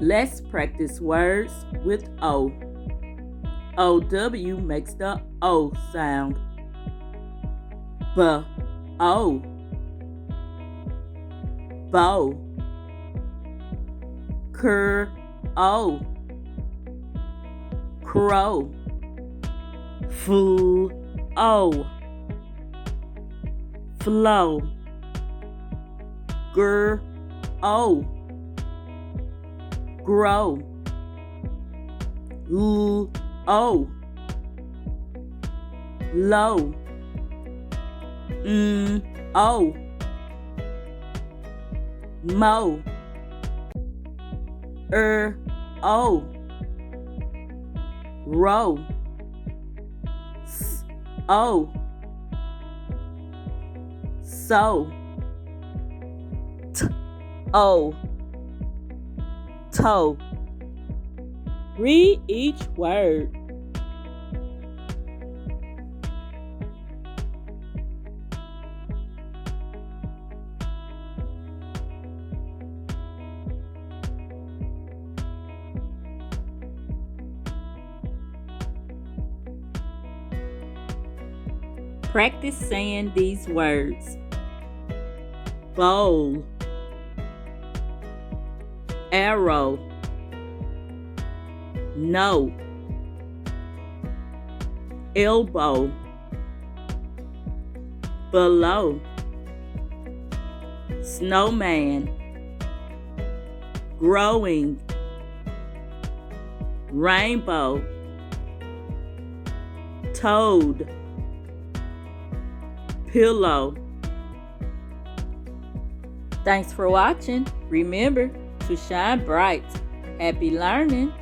Let's practice words with O. OW makes the O sound. B-O. Bow. Cur-O. Crow. Fl-O. Flow. Gr-O. Grow. L-O. Low. M-O. Mo. O. Row. S-O. So. T-O. Toe. Read each word. Practice saying these words. Bowl. Arrow. No. Elbow. Below. Snowman. Growing. Rainbow. Toad. Pillow. Thanks for watching. Remember to shine bright. Happy learning.